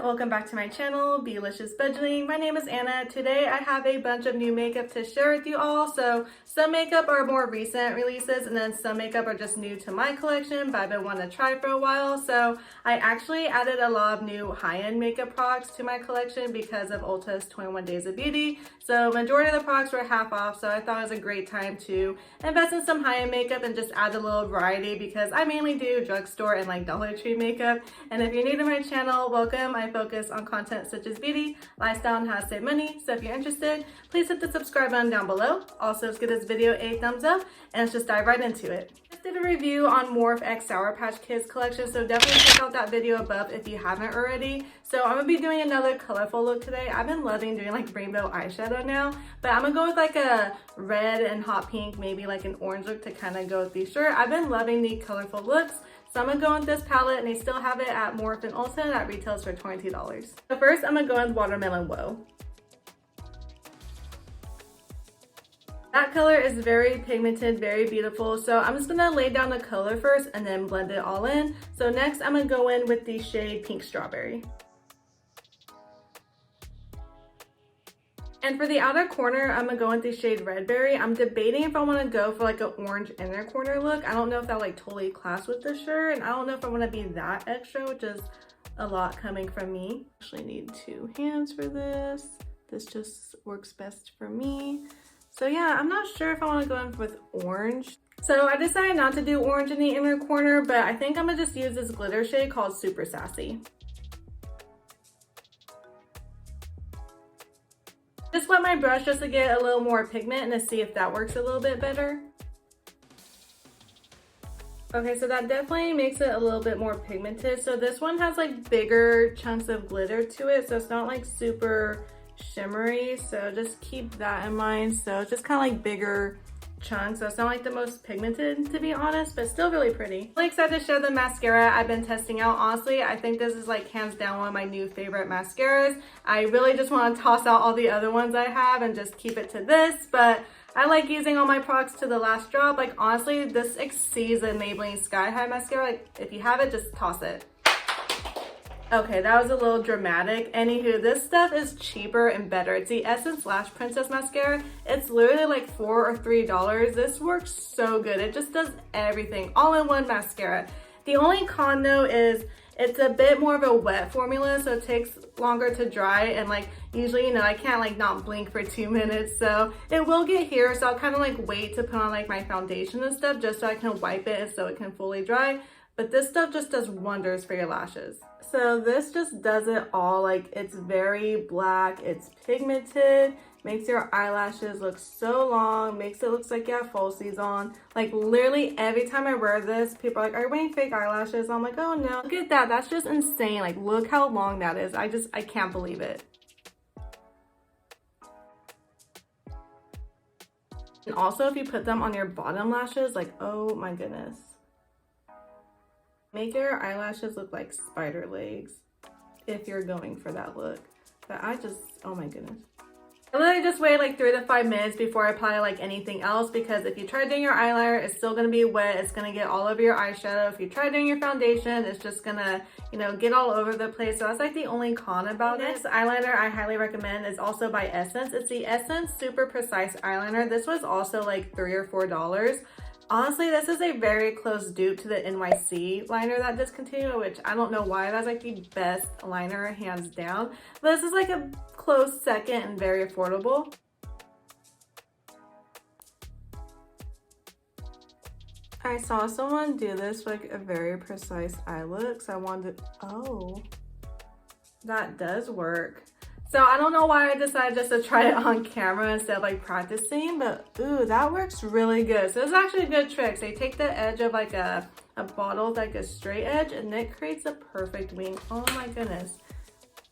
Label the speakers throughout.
Speaker 1: welcome back to my channel, Belicious Budgeting. My name is Anna. Today I have a bunch of new makeup to share with you all. So some makeup are more recent releases and then some makeup are just new to my collection, but I've been wanting to try for a while. So I actually added a lot of new high-end makeup products to my collection because of Ulta's 21 Days of Beauty. So majority of the products were half off, so I thought it was a great time to invest in some high-end makeup and just add a little variety because I mainly do drugstore and like Dollar Tree makeup. And if you're new to my channel, welcome. I focus on content such as beauty, lifestyle, and how to save money. So if you're interested, please hit the subscribe button down below. Also, let's give this video a thumbs up and let's just dive right into it. I just did a review on Morphe X Sour Patch Kids collection, so definitely check out that video above if you haven't already. So I'm gonna be doing another colorful look today. I've been loving doing like rainbow eyeshadow now, but I'm gonna go with like a red and hot pink, maybe like an orange look to kind of go with these shirts. I've been loving the colorful looks. So I'm gonna go with this palette, and they still have it at Morphe and Ulta that retails for $22. So first, I'm gonna go with Watermelon Woe. That color is very pigmented, very beautiful. So I'm just gonna lay down the color first and then blend it all in. So next, I'm gonna go in with the shade Pink Strawberry. And for the outer corner, I'm gonna go with the shade Red Berry. I'm debating if I wanna go for like an orange inner corner look. I don't know if that like totally clash with the shirt, and I don't know if I wanna be that extra, which is a lot coming from me. Actually need two hands for this. This just works best for me. So yeah, I'm not sure if I wanna go in with orange. So I decided not to do orange in the inner corner, but I think I'm gonna just use this glitter shade called Super Sassy. Just wet my brush just to get a little more pigment and to see if that works a little bit better. Okay, so that definitely makes it a little bit more pigmented. So this one has like bigger chunks of glitter to it, so it's not like super shimmery. So just keep that in mind. So it's just kind of like bigger chunks. So it's not like the most pigmented, to be honest, but still really pretty. Really excited to show the mascara I've been testing out. Honestly, I think this is like hands down one of my new favorite mascaras. I really just want to toss out all the other ones I have and just keep it to this, but I like using all my products to the last drop. Like honestly, this exceeds the Maybelline Sky High mascara. Like if you have it, just toss it. Okay, that was a little dramatic. Anywho, this stuff is cheaper and better. It's the Essence Lash Princess Mascara. It's literally like $4 or $3. This works so good. It just does everything, all in one mascara. The only con though is it's a bit more of a wet formula, so it takes longer to dry, and like usually, you know, I can't like not blink for 2 minutes, so it will get here. So I'll kind of like wait to put on like my foundation and stuff just so I can wipe it and so it can fully dry. But this stuff just does wonders for your lashes. So this just does it all. Like it's very black, it's pigmented, makes your eyelashes look so long, makes it look like you have falsies on. Like literally every time I wear this, people are like, are you wearing fake eyelashes? I'm like, oh no, look at that, that's just insane. Like look how long that is. I can't believe it. And also if you put them on your bottom lashes, like oh my goodness. Make your eyelashes look like spider legs if you're going for that look. But oh my goodness. I literally just wait like 3 to 5 minutes before I apply like anything else, because if you try doing your eyeliner, it's still gonna be wet. It's gonna get all over your eyeshadow. If you try doing your foundation, it's just gonna, you know, get all over the place. So that's like the only con about it. This eyeliner I highly recommend is also by Essence. It's the Essence Super Precise Eyeliner. This was also like $3 or $4. Honestly, this is a very close dupe to the NYC liner that discontinued, which I don't know why. That's like the best liner hands down. But this is like a close second and very affordable. I saw someone do this for like a very precise eye look, so I wanted to, oh, that does work. So I don't know why I decided just to try it on camera instead of like practicing, but ooh, that works really good. So it's actually a good trick. So you take the edge of like a bottle with like a straight edge and it creates a perfect wing. Oh my goodness.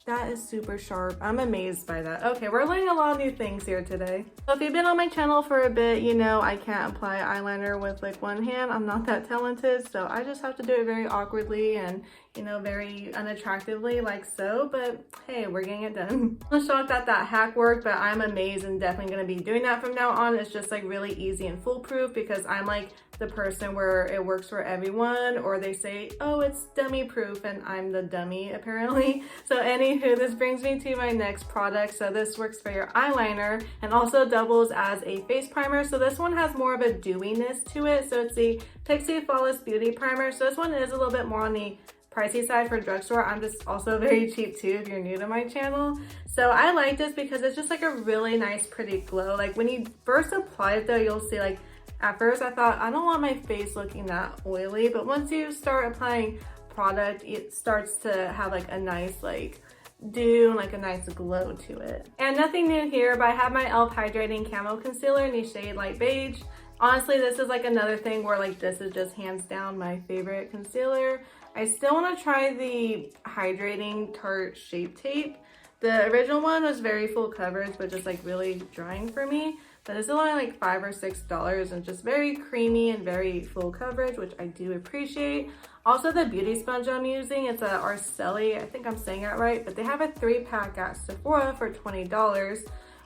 Speaker 1: That is super sharp. I'm amazed by that. Okay, we're learning a lot of new things here today. So if you've been on my channel for a bit, you know I can't apply eyeliner with like one hand. I'm not that talented, so I just have to do it very awkwardly and, you know, very unattractively like so, but hey, we're getting it done. I'm shocked that that hack worked, but I'm amazed and definitely going to be doing that from now on. It's just like really easy and foolproof because I'm like the person where it works for everyone, or they say, oh, it's dummy proof, and I'm the dummy apparently. So anywho, this brings me to my next product. So this works for your eyeliner and also doubles as a face primer. So this one has more of a dewiness to it. So it's the Pixi Flawless Beauty Primer. So this one is a little bit more on the pricey side for drugstore. I'm just also very cheap too if you're new to my channel. So I like this because it's just like a really nice pretty glow. Like when you first apply it though, you'll see like at first I thought I don't want my face looking that oily, but once you start applying product, it starts to have like a nice like dew, like a nice glow to it. And nothing new here, but I have my E.L.F. Hydrating Camo Concealer in the shade Light Beige. Honestly, this is like another thing where like this is just hands down my favorite concealer. I still want to try the Hydrating Tarte Shape Tape. The original one was very full coverage, but just like really drying for me. But it's only like $5 or $6 and just very creamy and very full coverage, which I do appreciate. Also, the beauty sponge I'm using, it's a Arceli, I think I'm saying it right, but they have a 3-pack at Sephora for $20,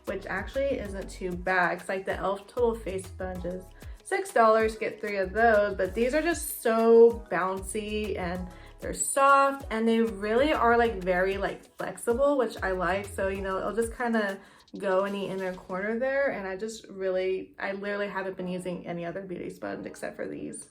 Speaker 1: which actually isn't too bad. It's like the E.L.F. Total Face Sponge is $6, get 3 of those, but these are just so bouncy and they're soft and they really are like very like flexible, which I like. So, you know, it'll just kind of go in the inner corner there, and I literally haven't been using any other beauty sponge except for these.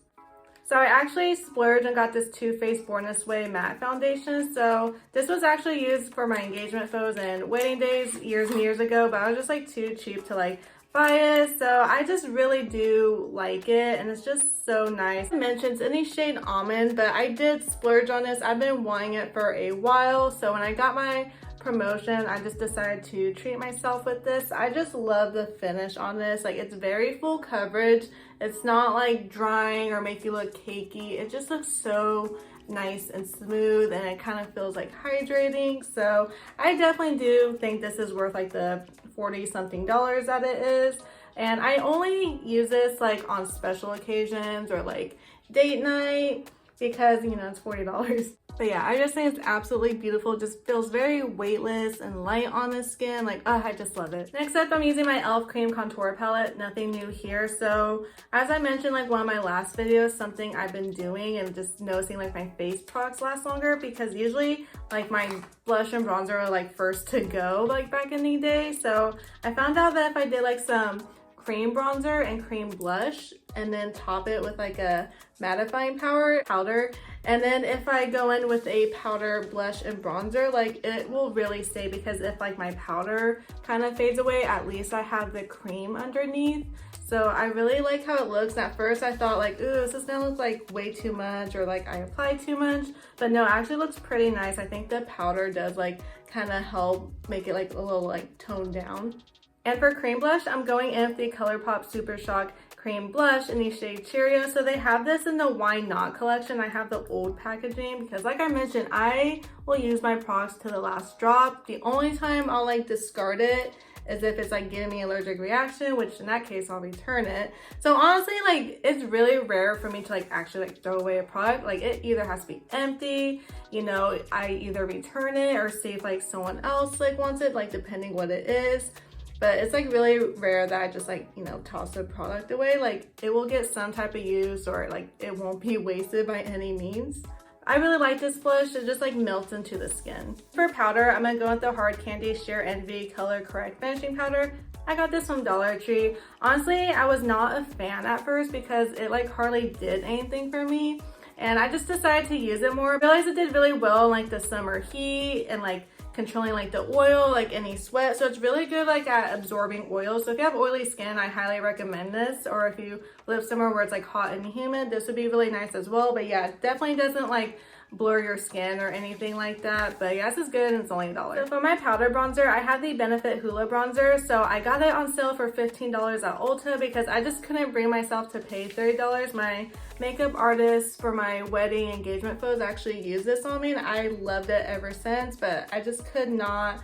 Speaker 1: So I actually splurged and got this Too Faced Born This Way matte foundation. So this was actually used for my engagement photos and wedding days years and years ago, but I was just like too cheap to like buy it. So I just really do like it, and it's just so nice. I mentioned it's in the shade Almond, but I did splurge on this. I've been wanting it for a while, so when I got my promotion, I just decided to treat myself with this. I just love the finish on this. Like, it's very full coverage. It's not like drying or make you look cakey. It just looks so nice and smooth, and it kind of feels like hydrating. So I definitely do think this is worth like the 40 something dollars that it is. And I only use this like on special occasions or like date night because, you know, it's $40. But yeah, I just think it's absolutely beautiful. It just feels very weightless and light on the skin. Like, oh, I just love it. Next up, I'm using my E.L.F. Cream Contour Palette. Nothing new here. So as I mentioned, like one of my last videos, something I've been doing and just noticing like my face products last longer, because usually like my blush and bronzer are like first to go like back in the day. So I found out that if I did like some cream bronzer and cream blush and then top it with like a mattifying powder, and then if I go in with a powder, blush, and bronzer, like it will really stay, because if like my powder kind of fades away, at least I have the cream underneath. So I really like how it looks. At first I thought like, ooh, this is gonna look like way too much, or like I applied too much, but no, it actually looks pretty nice. I think the powder does like kind of help make it like a little like toned down. And for cream blush, I'm going in with the Colourpop Super Shock Cream Blush in the shade Cheerio. So they have this in the Why Not collection. I have the old packaging because, like I mentioned, I will use my products to the last drop. The only time I'll like discard it is if it's like giving me an allergic reaction, which in that case I'll return it. So honestly, like it's really rare for me to like actually like throw away a product. Like it either has to be empty, you know, I either return it or see if like someone else like wants it, like depending what it is. But it's like really rare that I just like, you know, toss a product away. Like it will get some type of use, or like it won't be wasted by any means. I really like this blush. It just like melts into the skin. For powder, I'm gonna go with the Hard Candy Sheer Envy Color Correct Finishing Powder. I got this from Dollar Tree. Honestly, I was not a fan at first because it like hardly did anything for me. And I just decided to use it more. I realized it did really well in like the summer heat and like controlling like the oil, like any sweat. So it's really good like at absorbing oil. So if you have oily skin, I highly recommend this. Or if you live somewhere where it's like hot and humid, this would be really nice as well. But yeah, it definitely doesn't like blur your skin or anything like that. But yeah, this is good and it's only $1. So for my powder bronzer, I have the Benefit Hoola bronzer. So I got it on sale for $15 at Ulta because I just couldn't bring myself to pay $30. My makeup artist for my wedding engagement photos actually used this on me and I loved it ever since, but I just could not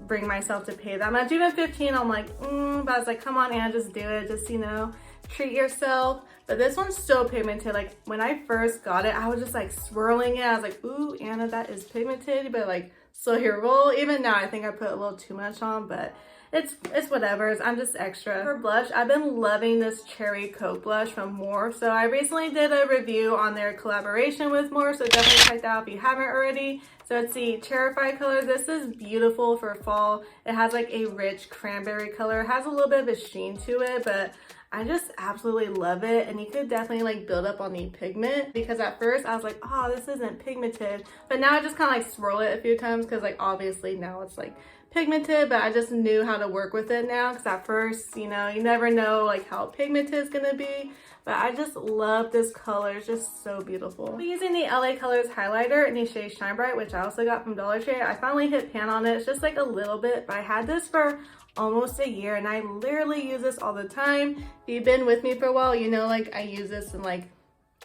Speaker 1: bring myself to pay that much. Even $15, I'm like, but I was like, come on, Anna, just do it. Just, you know, treat yourself. But this one's so pigmented. Like when I first got it, I was just like swirling it. I was like, ooh, Anna, that is pigmented, but like slow your roll. Even now, I think I put a little too much on, but it's whatever. I'm just extra. For blush, I've been loving this Cherry Coat blush from Morphe. So I recently did a review on their collaboration with Morphe, so definitely check that out if you haven't already. So it's the Cherry-fied color. This is beautiful for fall. It has like a rich cranberry color. It has a little bit of a sheen to it, but I just absolutely love it. And you could definitely like build up on the pigment, because at first I was like, oh, this isn't pigmented. But now I just kind of like swirl it a few times, because like obviously now it's like pigmented, but I just knew how to work with it now, because at first, you know, you never know like how pigmented it's gonna be. But I just love this color. It's just so beautiful. I'm using the LA Colors highlighter in the shade Shine Bright, which I also got from Dollar Tree. I finally hit pan on it. It's just like a little bit, but I had this for almost a year and I literally use this all the time. If you've been with me for a while, you know, like I use this in like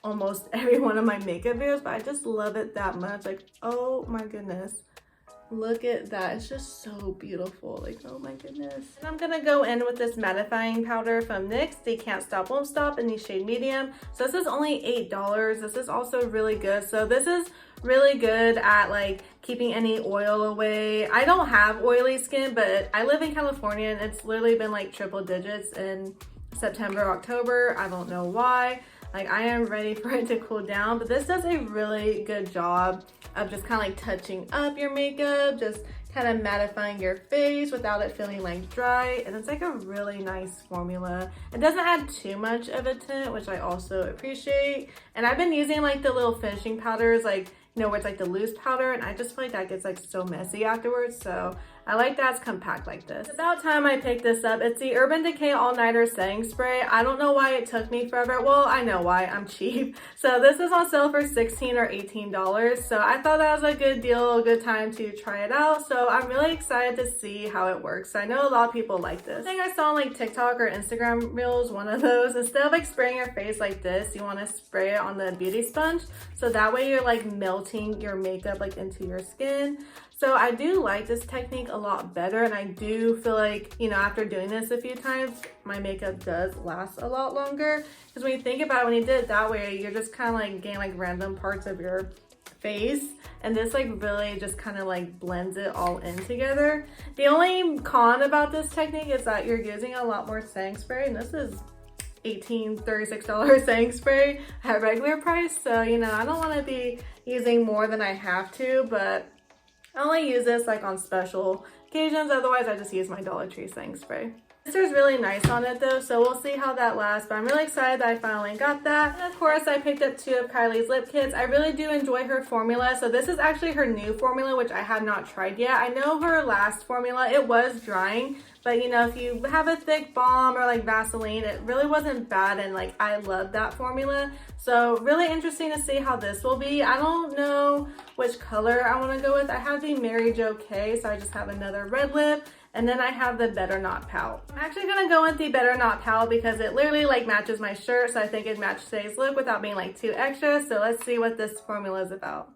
Speaker 1: almost every one of my makeup videos, but I just love it that much. Like, oh my goodness. Look at that. It's just so beautiful. Like, oh my goodness. And I'm gonna go in with this mattifying powder from NYX, the Can't Stop Won't Stop in the shade medium. So this is only $8. This is also really good. So this is really good at like keeping any oil away. I don't have oily skin, but I live in California and it's literally been like triple digits in September, October. I don't know why. Like I am ready for it to cool down, but this does a really good job of just kind of like touching up your makeup, just kind of mattifying your face without it feeling like dry. And it's like a really nice formula. It doesn't add too much of a tint, which I also appreciate. And I've been using like the little finishing powders, like, you know, where it's like the loose powder, and I just feel like that gets like so messy afterwards. So I like that it's compact like this. It's about time I picked this up. It's the Urban Decay All Nighter Setting Spray. I don't know why it took me forever. Well, I know why. I'm cheap. So this is on sale for $16 or $18. So I thought that was a good deal, a good time to try it out. So I'm really excited to see how it works. I know a lot of people like this. I think I saw on like TikTok or Instagram reels, one of those, instead of like spraying your face like this, you want to spray it on the beauty sponge. So that way you're like melting your makeup like into your skin. So I do like this technique a lot better, and I do feel like, you know, after doing this a few times, my makeup does last a lot longer. Because when you think about it, when you did it that way, you're just kind of like getting like random parts of your face, and this like really just kind of like blends it all in together. The only con about this technique is that you're using a lot more setting spray, and this is $36 setting spray at regular price. So, you know, I don't want to be using more than I have to, but I only use this like on special occasions. Otherwise, I just use my Dollar Tree setting spray. This is really nice on it though, so we'll see how that lasts. But I'm really excited that I finally got that. And of course, I picked up 2 of Kylie's lip kits. I really do enjoy her formula. So this is actually her new formula, which I have not tried yet. I know her last formula, it was drying. But you know, if you have a thick balm or like Vaseline, it really wasn't bad, and like I love that formula. So really interesting to see how this will be. I don't know which color I want to go with. I have the Mary Jo K, so I just have another red lip. And then I have the Better Not Pout. I'm actually gonna go with the Better Not Pout because it literally like matches my shirt, so I think it matches today's look without being like too extra. So let's see what this formula is about.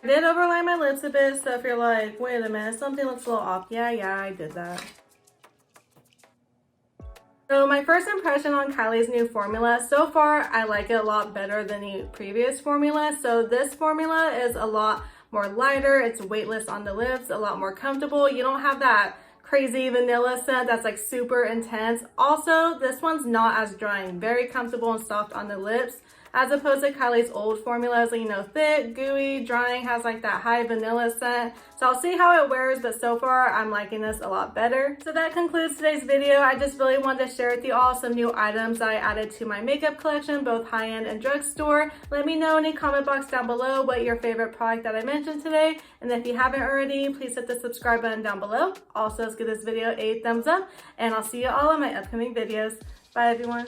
Speaker 1: I did overline my lips a bit, so if you're like, wait a minute, something looks a little off. Yeah, I did that. So my first impression on Kylie's new formula, so far I like it a lot better than the previous formula. So this formula is a lot more lighter, it's weightless on the lips, a lot more comfortable. You don't have that crazy vanilla scent that's like super intense. Also, this one's not as drying, very comfortable and soft on the lips, as opposed to Kylie's old formulas, you know, thick, gooey, drying, has like that high vanilla scent. So I'll see how it wears, but so far I'm liking this a lot better. So that concludes today's video. I just really wanted to share with you all some new items that I added to my makeup collection, both high-end and drugstore. Let me know in the comment box down below what your favorite product that I mentioned today. And if you haven't already, please hit the subscribe button down below. Also, let's give this video a thumbs up, and I'll see you all in my upcoming videos. Bye everyone.